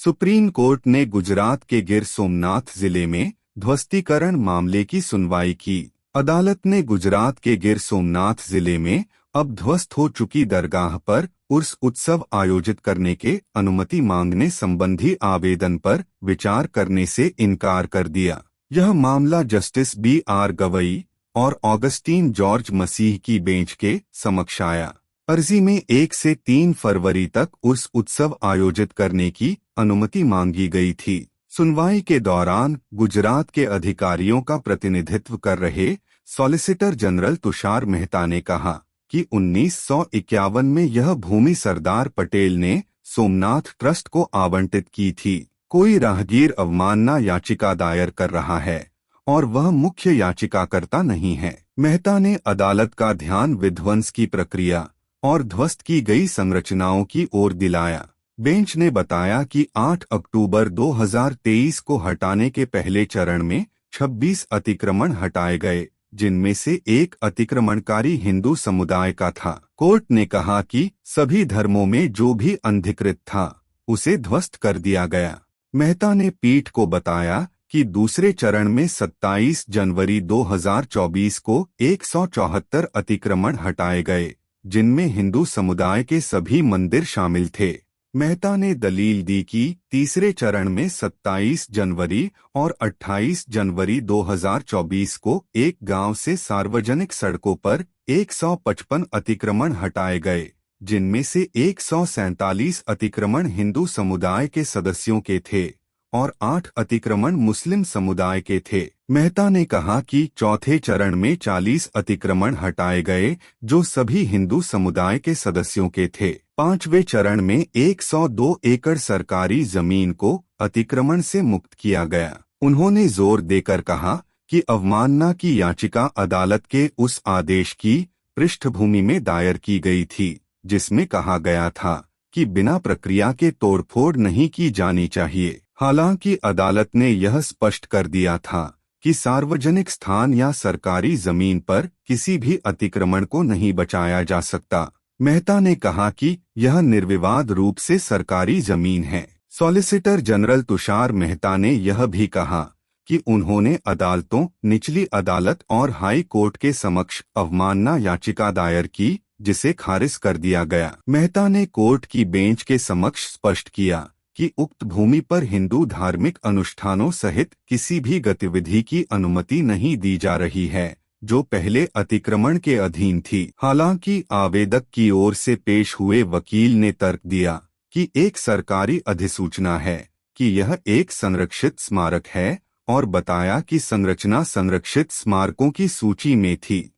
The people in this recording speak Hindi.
सुप्रीम कोर्ट ने गुजरात के गिर सोमनाथ जिले में ध्वस्तीकरण मामले की सुनवाई की। अदालत ने गुजरात के गिर सोमनाथ जिले में अब ध्वस्त हो चुकी दरगाह पर उर्स उत्सव आयोजित करने के अनुमति मांगने संबंधी आवेदन पर विचार करने से इनकार कर दिया। यह मामला जस्टिस B.R. गवई और ऑगस्टीन जॉर्ज मसीह की बेंच के समक्ष आया। अर्जी में 1 से 3 फरवरी तक उर्स उत्सव आयोजित करने की अनुमति मांगी गई थी। सुनवाई के दौरान गुजरात के अधिकारियों का प्रतिनिधित्व कर रहे सॉलिसिटर जनरल तुषार मेहता ने कहा कि 1951 में यह भूमि सरदार पटेल ने सोमनाथ ट्रस्ट को आवंटित की थी। कोई राहगीर अवमानना याचिका दायर कर रहा है और वह मुख्य याचिकाकर्ता नहीं है। मेहता ने अदालत का ध्यान विध्वंस की प्रक्रिया और ध्वस्त की गई संरचनाओं की ओर दिलाया। बेंच ने बताया कि 8 अक्टूबर 2023 को हटाने के पहले चरण में 26 अतिक्रमण हटाए गए, जिनमें से एक अतिक्रमणकारी हिंदू समुदाय का था। कोर्ट ने कहा कि सभी धर्मों में जो भी अनधिकृत था उसे ध्वस्त कर दिया गया। मेहता ने पीठ को बताया कि दूसरे चरण में 27 जनवरी 2024 को 174 अतिक्रमण हटाए गए, जिनमें हिंदू समुदाय के सभी मंदिर शामिल थे। मेहता ने दलील दी कि तीसरे चरण में 27 जनवरी और 28 जनवरी 2024 को एक गांव से सार्वजनिक सड़कों पर 155 अतिक्रमण हटाए गए, जिनमें से 147 अतिक्रमण हिंदू समुदाय के सदस्यों के थे और 8 अतिक्रमण मुस्लिम समुदाय के थे। मेहता ने कहा कि चौथे चरण में 40 अतिक्रमण हटाए गए, जो सभी हिंदू समुदाय के सदस्यों के थे। पांचवें चरण में 102 एकड़ सरकारी जमीन को अतिक्रमण से मुक्त किया गया। उन्होंने जोर देकर कहा कि अवमानना की याचिका अदालत के उस आदेश की पृष्ठभूमि में दायर की गई थी, जिसमें कहा गया था कि बिना प्रक्रिया के तोड़फोड़ नहीं की जानी चाहिए। हालांकि अदालत ने यह स्पष्ट कर दिया था कि सार्वजनिक स्थान या सरकारी जमीन पर किसी भी अतिक्रमण को नहीं बचाया जा सकता। मेहता ने कहा कि यह निर्विवाद रूप से सरकारी जमीन है। सॉलिसिटर जनरल तुषार मेहता ने यह भी कहा कि उन्होंने अदालतों, निचली अदालत और हाई कोर्ट के समक्ष अवमानना याचिका दायर की, जिसे खारिज कर दिया गया। मेहता ने कोर्ट की बेंच के समक्ष स्पष्ट किया कि उक्त भूमि पर हिंदू धार्मिक अनुष्ठानों सहित किसी भी गतिविधि की अनुमति नहीं दी जा रही है, जो पहले अतिक्रमण के अधीन थी। हालांकि आवेदक की ओर से पेश हुए वकील ने तर्क दिया कि एक सरकारी अधिसूचना है कि यह एक संरक्षित स्मारक है और बताया कि संरचना संरक्षित स्मारकों की सूची में थी।